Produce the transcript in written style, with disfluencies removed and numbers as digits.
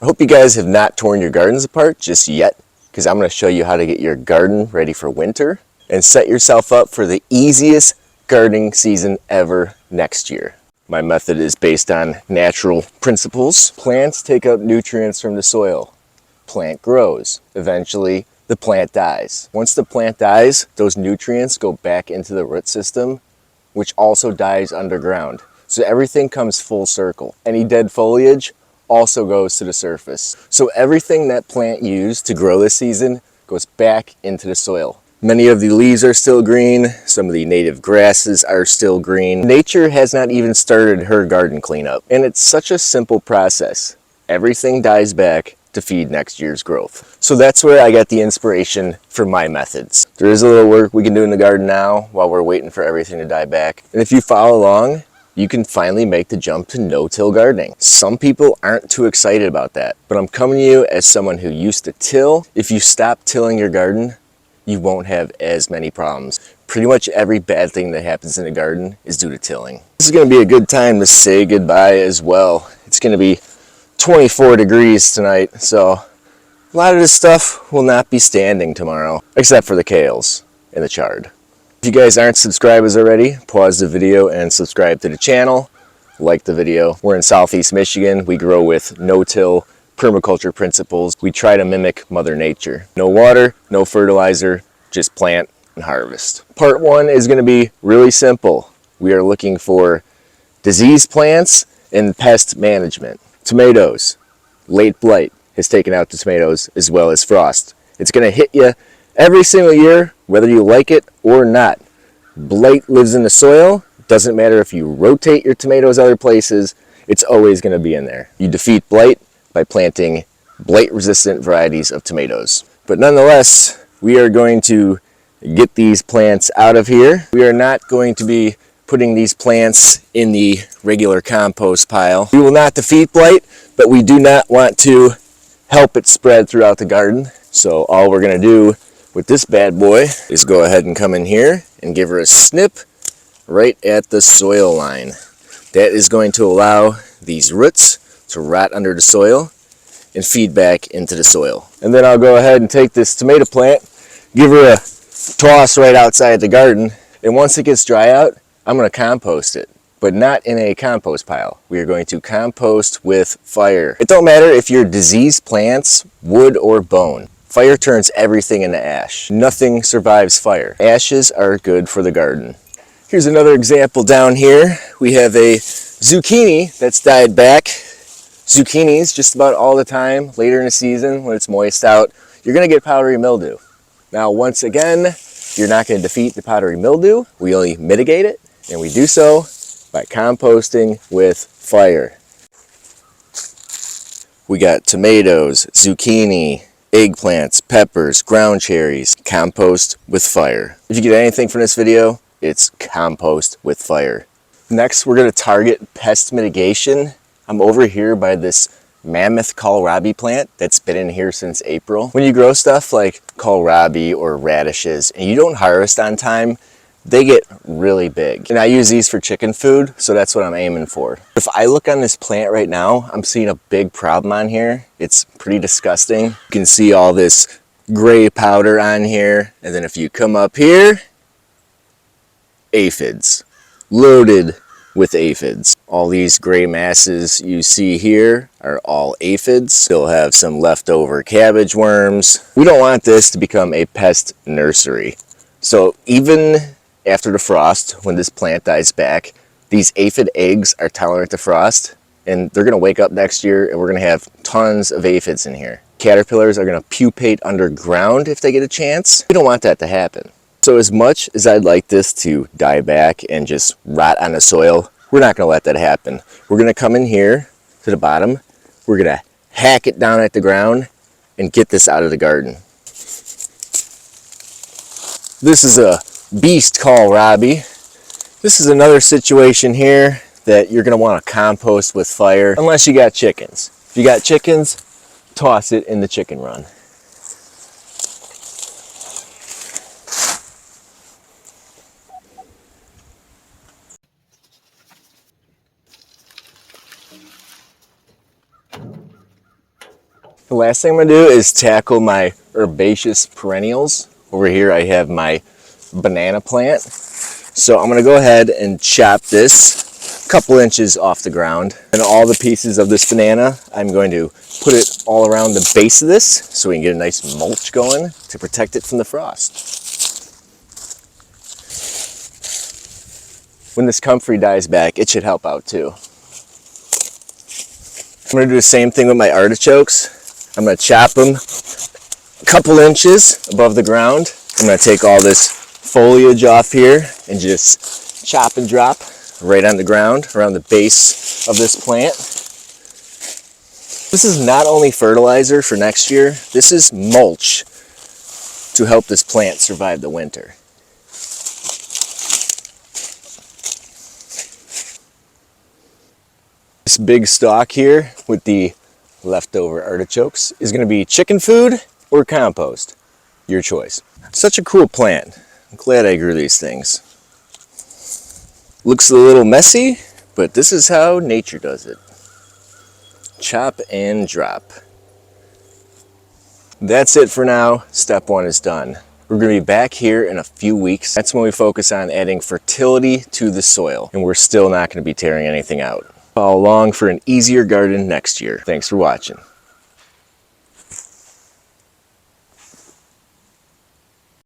I hope you guys have not torn your gardens apart just yet, because I'm going to show you how to get your garden ready for winter and set yourself up for the easiest gardening season ever next year. My method is based on natural principles. Plants take up nutrients from the soil. Plant grows. Eventually, the plant dies. Once the plant dies, those nutrients go back into the root system, which also dies underground. So everything comes full circle. Any dead foliage also goes to the surface. So everything that plant used to grow this season goes back into the soil. Many of the leaves are still green. Some of the native grasses are still green. Nature has not even started her garden cleanup. And it's such a simple process. Everything dies back to feed next year's growth. So that's where I got the inspiration for my methods. There is a little work we can do in the garden now while we're waiting for everything to die back. And if you follow along, you can finally make the jump to no-till gardening. Some people aren't too excited about that, but I'm coming to you as someone who used to till. If you stop tilling your garden, you won't have as many problems. Pretty much every bad thing that happens in the garden is due to tilling. This is gonna be a good time to say goodbye as well. It's gonna be 24 degrees tonight, so a lot of this stuff will not be standing tomorrow, except for the kales and the chard. If you guys aren't subscribers already, pause the video and subscribe to the channel. Like the video. We're in Southeast Michigan. We grow with no-till permaculture principles. We try to mimic Mother Nature. No water, no fertilizer, just plant and harvest. Part one is going to be really simple. We are looking for disease plants and pest management. Tomatoes. Late blight has taken out the tomatoes as well as frost. It's going to hit you every single year, whether you like it or not. Blight lives in the soil. Doesn't matter if you rotate your tomatoes other places, it's always going to be in there. You defeat blight by planting blight-resistant varieties of tomatoes. But nonetheless, we are going to get these plants out of here. We are not going to be putting these plants in the regular compost pile. We will not defeat blight, but we do not want to help it spread throughout the garden. So all we're going to do with this bad boy is go ahead and come in here and give her a snip right at the soil line. That is going to allow these roots to rot under the soil and feed back into the soil. And then I'll go ahead and take this tomato plant, give her a toss right outside the garden, and once it gets dry out, I'm going to compost it. But not in a compost pile. We are going to compost with fire. It don't matter if you're diseased plants, wood, or bone. Fire turns everything into ash. Nothing survives fire. Ashes are good for the garden. Here's another example down here. We have a zucchini that's died back. Zucchinis, just about all the time, later in the season when it's moist out, you're gonna get powdery mildew. Now, once again, you're not gonna defeat the powdery mildew. We only mitigate it, and we do so by composting with fire. We got tomatoes, zucchini, eggplants, peppers, ground cherries. Compost with fire. If you get anything from this video, it's compost with fire. Next, we're going to target pest mitigation. I'm over here by this mammoth kohlrabi plant that's been in here since April. When you grow stuff like kohlrabi or radishes and you don't harvest on time, they get really big. And I use these for chicken food, so that's what I'm aiming for. If I look on this plant right now, I'm seeing a big problem on here. It's pretty disgusting. You can see all this gray powder on here. And then if you come up here, aphids. Loaded with aphids. All these gray masses you see here are all aphids. Still have some leftover cabbage worms. We don't want this to become a pest nursery. So even after the frost, when this plant dies back, these aphid eggs are tolerant to frost, and they're gonna wake up next year and we're gonna have tons of aphids in here. Caterpillars are gonna pupate underground if they get a chance. We don't want that to happen. So as much as I'd like this to die back and just rot on the soil, we're not gonna let that happen. We're gonna come in here to the bottom, we're gonna hack it down at the ground and get this out of the garden. This is a beast kohlrabi. This is another situation here that you're gonna wanna compost with fire, unless you got chickens. If you got chickens, toss it in the chicken run. The last thing I'm gonna do is tackle my herbaceous perennials. Over here I have my banana plant. So I'm gonna go ahead and chop this a couple inches off the ground. And all the pieces of this banana, I'm going to put it all around the base of this so we can get a nice mulch going to protect it from the frost. When this comfrey dies back, it should help out too. I'm gonna do the same thing with my artichokes. I'm gonna chop them a couple inches above the ground. I'm gonna take all this foliage off here and just chop and drop right on the ground around the base of this plant. This is not only fertilizer for next year, this is mulch to help this plant survive the winter. This big stalk here with the leftover artichokes is going to be chicken food or compost. Your choice. Such a cool plant. I'm glad I grew these things. Looks a little messy, but this is how nature does it. Chop and drop. That's it for now. Step one is done. We're going to be back here in a few weeks. That's when we focus on adding fertility to the soil, and we're still not going to be tearing anything out. Follow along for an easier garden next year. Thanks for watching.